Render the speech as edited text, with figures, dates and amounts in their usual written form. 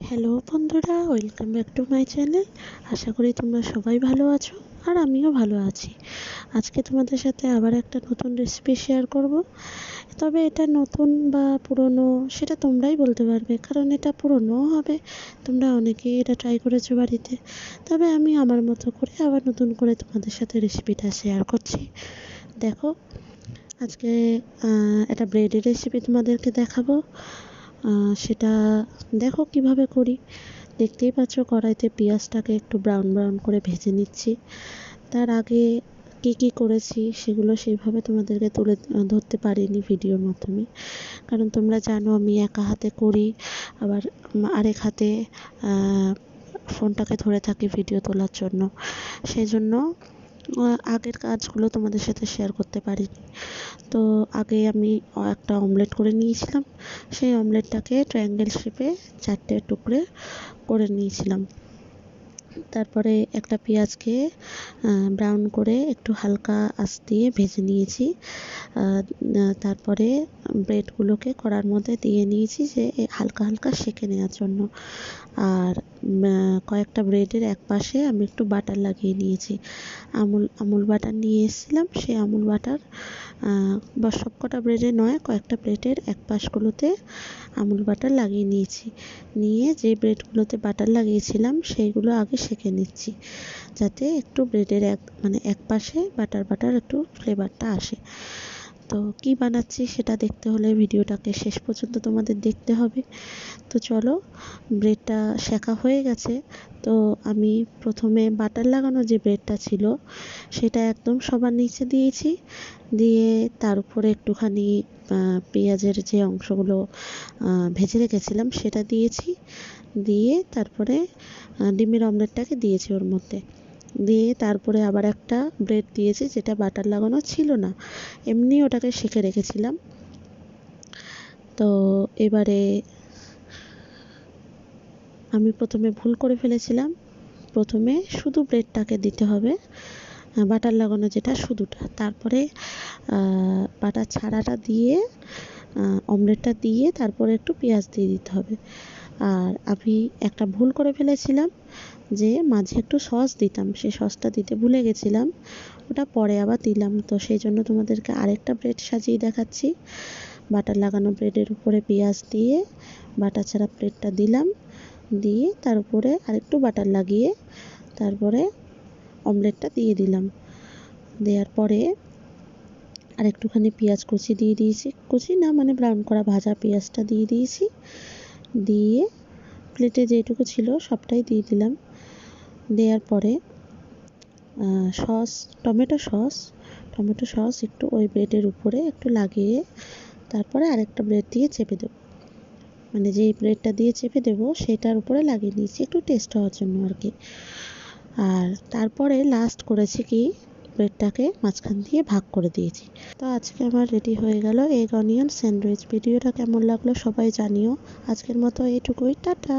Hello বন্ধুরা, welcome back to my channel. আশা করি তোমরা সবাই ভালো আছো আর আমিও ভালো আছি। আজকে তোমাদের সাথে আবার একটা নতুন রেসিপি শেয়ার করব। তবে এটা নতুন বা পুরনো সেটা তোমরাই বলতে পারবে, কারণ এটা পুরনোও হবে, তোমরা অনেকেই এটা ট্রাই করেছো বাড়িতে। তবে আমি আমার মতো করে আবার নতুন করে তোমাদের সাথে রেসিপিটা শেয়ার করছি। দেখো, আজকে একটা ব্রেডের রেসিপি তোমাদেরকে দেখাবো। সেটা দেখো কিভাবে করি। দেখতেই পাচ্ছ, কড়াইতে পেঁয়াজটাকে একটু ব্রাউন ব্রাউন করে ভেজে নিচ্ছি। তার আগে কী করেছি সেগুলো সেইভাবে তোমাদেরকে তুলে ধরতে পারিনি ভিডিওর মাধ্যমে, কারণ তোমরা জানো আমি একা হাতে করি, আবার আরেক হাতে ফোনটাকে ধরে থাকি ভিডিও তোলার জন্য। সেই জন্য আগের কাজগুলো তোমাদের সাথে শেয়ার করতে পারিনি। তো আগে আমি একটা অমলেট করে নিয়েছিলাম। সেই অমলেটটাকে ট্রায়াঙ্গেল শেপে 4টে টুকরে করে নিয়েছিলাম। তারপরে একটা পেঁয়াজকে ব্রাউন করে একটু হালকা আঁচ দিয়ে ভেজে নিয়েছি। তারপরে ব্রেডগুলোকে কড়ার মধ্যে দিয়ে নিয়েছি যে হালকা হালকা সেঁকে নেওয়ার জন্য। আর কয়েকটা ব্রেডের এক পাশে আমি একটু বাটার লাগিয়ে নিয়েছি। আমুল বাটার নিয়ে এসেছিলাম, সেই আমুল বাটার বা সবকটা ব্রেডে নয়, কয়েকটা প্লেটের এক পাশগুলোতে আমুল বাটার লাগিয়ে নিয়েছি। নিয়ে যে ব্রেডগুলোতে বাটার লাগিয়েছিলাম সেইগুলো আগে সেঁকে নিচ্ছি, যাতে একটু ব্রেডের এক পাশে বাটার একটু ফ্লেভারটা আসে। তো কি বানাচ্ছি সেটা দেখতে হলে ভিডিওটাকে শেষ পর্যন্ত তোমাদের দেখতে হবে। তো চলো, ব্রেডটা সেঁকা হয়ে গেছে। তো আমি প্রথমে বাটার লাগানো যে ব্রেডটা ছিল সেটা একদম সবার নিচে দিয়েছি, দিয়ে তার উপরে একটুখানি পেঁয়াজের যে অংশগুলো ভেজে রেখেছিলাম সেটা দিয়েছি। দিয়ে তারপরে ডিমের অমলেটটাকে দিয়েছি ওর মধ্যে, দিয়ে তারপরে আবার একটা ব্রেড দিয়েছি যেটা বাটার লাগানো ছিল না, এমনি ওটাকে সেঁকে রেখেছিলাম। তো এবারে আমি প্রথমে ভুল করে ফেলেছিলাম, প্রথমে শুধু ব্রেডটাকে দিতে হবে, বাটার লাগানো যেটা শুধুটা, তারপরে বাটার ছাড়াটা দিয়ে অমলেটটা দিয়ে তারপরে একটু পেঁয়াজ দিয়ে দিতে হবে। আর আমি একটা ভুল করে ফেলেছিলাম যে মাঝে একটু সস দিতাম, সেই সসটা দিতে ভুলে গেছিলাম, ওটা পরে আবার দিলাম। তো সেই জন্য তোমাদেরকে আরেকটা ব্রেড সাজিয়ে দেখাচ্ছি। বাটার লাগানো ব্রেডের উপরে পেঁয়াজ দিয়ে বাটার ছাড়া ব্রেডটা দিলাম, দিয়ে তার উপরে আরেকটু বাটার লাগিয়ে তারপরে অমলেটটা দিয়ে দিলাম। দেওয়ার পরে আর একটুখানি পেঁয়াজ কুচি দিয়ে দিয়েছি, কুচি না মানে ব্রাউন করা ভাজা পেঁয়াজটা দিয়ে দিয়েছি। দিয়ে প্লেটে যেটুকু ছিল সবটাই দিয়ে দিলাম। দেওয়ার পরে টমেটো সস একটু ওই ব্রেডের উপরে একটু লাগিয়ে তারপরে আরেকটা ব্রেড দিয়ে চেপে দেবো, মানে যেই ব্রেডটা দিয়ে চেপে দেবো সেটার উপরে লাগিয়ে নিয়েছি একটু টেস্ট হওয়ার জন্য আর কি। আর তারপরে লাস্ট করেছি কি, ব্রেডটাকে মাঝখান দিয়ে ভাগ করে দিয়েছি। তো আজকে আমার রেডি হয়ে গেল এগ অনিয়ন স্যান্ডউইচ। ভিডিওটা কেমন লাগলো সবাই জানিও। আজকের মতো এইটুকুই, টাটা।